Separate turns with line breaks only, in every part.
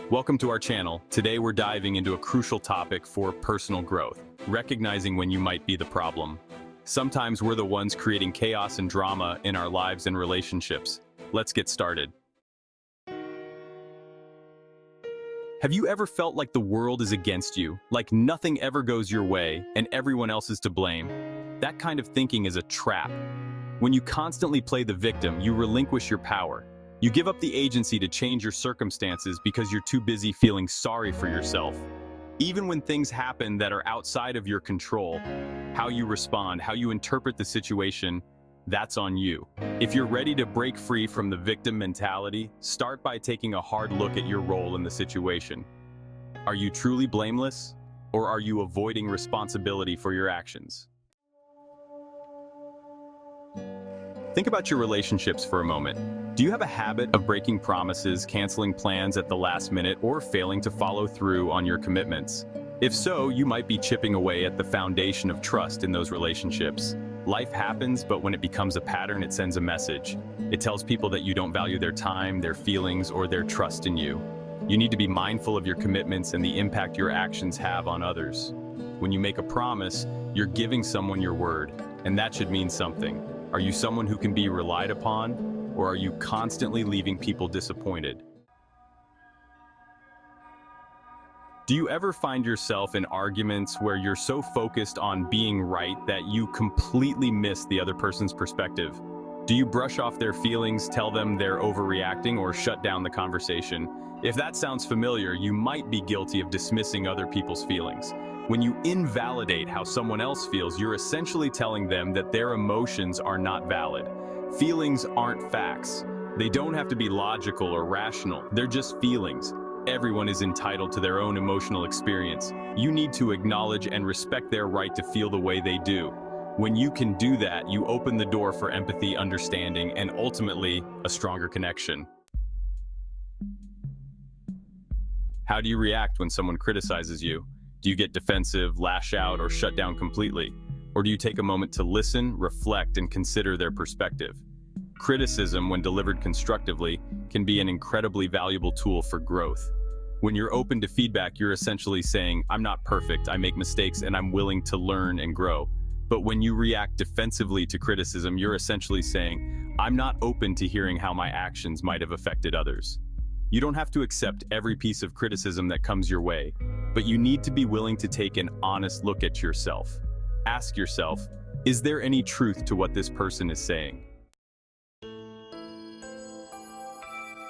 Welcome to our channel. Today we're diving into a crucial topic for personal growth, recognizing when you might be the problem. Sometimes we're the ones creating chaos and drama in our lives and relationships. Let's get started. Have you ever felt like the world is against you, like nothing ever goes your way and everyone else is to blame? That kind of thinking is a trap. When you constantly play the victim, you relinquish your power. You give up the agency to change your circumstances because you're too busy feeling sorry for yourself. Even when things happen that are outside of your control, how you respond, how you interpret the situation, that's on you. If you're ready to break free from the victim mentality, start by taking a hard look at your role in the situation. Are you truly blameless, or are you avoiding responsibility for your actions? Think about your relationships for a moment. Do you have a habit of breaking promises, canceling plans at the last minute, or failing to follow through on your commitments? If so, you might be chipping away at the foundation of trust in those relationships. Life happens, but when it becomes a pattern, it sends a message. It tells people that you don't value their time, their feelings, or their trust in you. You need to be mindful of your commitments and the impact your actions have on others. When you make a promise, you're giving someone your word, and that should mean something. Are you someone who can be relied upon, or are you constantly leaving people disappointed? Do you ever find yourself in arguments where you're so focused on being right that you completely miss the other person's perspective? Do you brush off their feelings, tell them they're overreacting, or shut down the conversation? If that sounds familiar, you might be guilty of dismissing other people's feelings. When you invalidate how someone else feels, you're essentially telling them that their emotions are not valid. Feelings aren't facts. They don't have to be logical or rational. They're just feelings. Everyone is entitled to their own emotional experience. You need to acknowledge and respect their right to feel the way they do. When you can do that, you open the door for empathy, understanding, and ultimately, a stronger connection. How do you react when someone criticizes you? Do you get defensive, lash out, or shut down completely? Or do you take a moment to listen, reflect, and consider their perspective? Criticism, when delivered constructively, can be an incredibly valuable tool for growth. When you're open to feedback, you're essentially saying, I'm not perfect, I make mistakes, and I'm willing to learn and grow. But when you react defensively to criticism, you're essentially saying, I'm not open to hearing how my actions might have affected others. You don't have to accept every piece of criticism that comes your way, but you need to be willing to take an honest look at yourself. Ask yourself, is there any truth to what this person is saying?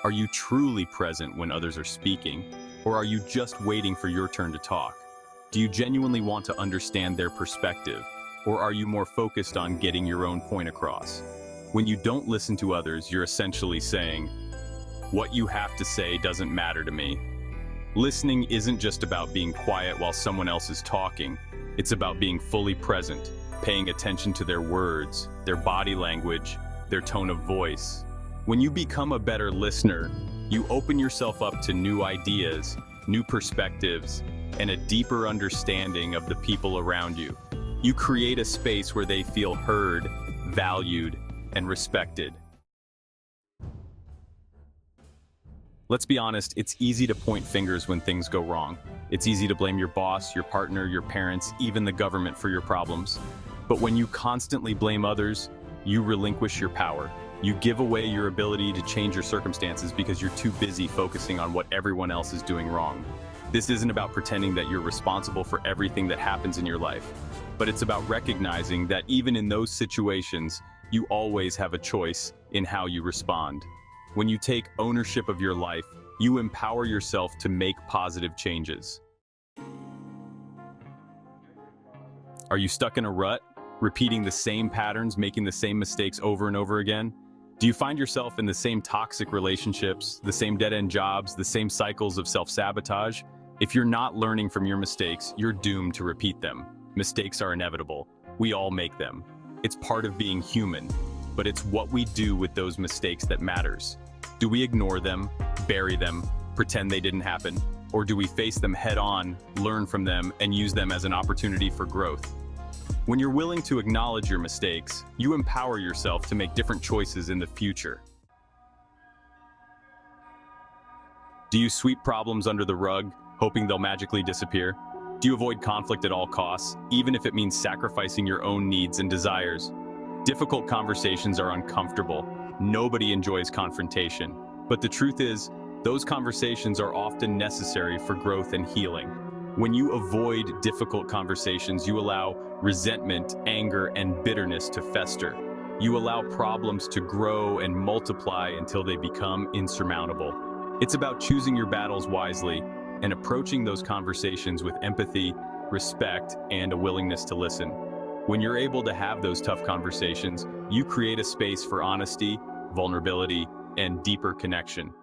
Are you truly present when others are speaking, or are you just waiting for your turn to talk? Do you genuinely want to understand their perspective, or are you more focused on getting your own point across? When you don't listen to others, you're essentially saying, what you have to say doesn't matter to me. Listening isn't just about being quiet while someone else is talking. It's about being fully present, paying attention to their words, their body language, their tone of voice. When you become a better listener, you open yourself up to new ideas, new perspectives, and a deeper understanding of the people around you. You create a space where they feel heard, valued, and respected. Let's be honest, it's easy to point fingers when things go wrong. It's easy to blame your boss, your partner, your parents, even the government for your problems. But when you constantly blame others, you relinquish your power. You give away your ability to change your circumstances because you're too busy focusing on what everyone else is doing wrong. This isn't about pretending that you're responsible for everything that happens in your life, but it's about recognizing that even in those situations, you always have a choice in how you respond. When you take ownership of your life, you empower yourself to make positive changes. Are you stuck in a rut, repeating the same patterns, making the same mistakes over and over again? Do you find yourself in the same toxic relationships, the same dead-end jobs, the same cycles of self-sabotage? If you're not learning from your mistakes, you're doomed to repeat them. Mistakes are inevitable. We all make them. It's part of being human, but it's what we do with those mistakes that matters. Do we ignore them, bury them, pretend they didn't happen? Or do we face them head on, learn from them, and use them as an opportunity for growth? When you're willing to acknowledge your mistakes, you empower yourself to make different choices in the future. Do Do you sweep problems under the rug, hoping they'll magically disappear? Do you avoid conflict at all costs, even if it means sacrificing your own needs and desires? Difficult conversations are uncomfortable. Nobody enjoys confrontation. But the truth is, those conversations are often necessary for growth and healing. When you avoid difficult conversations, you allow resentment, anger, and bitterness to fester. You allow problems to grow and multiply until they become insurmountable. It's about choosing your battles wisely and approaching those conversations with empathy, respect, and a willingness to listen. When you're able to have those tough conversations, you create a space for honesty, vulnerability, and deeper connection.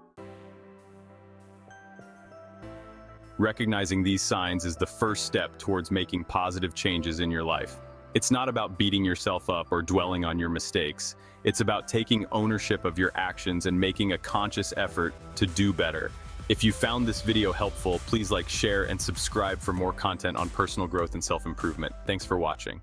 Recognizing these signs is the first step towards making positive changes in your life. It's not about beating yourself up or dwelling on your mistakes. It's about taking ownership of your actions and making a conscious effort to do better. If you found this video helpful, please like, share, and subscribe for more content on personal growth and self-improvement. Thanks for watching.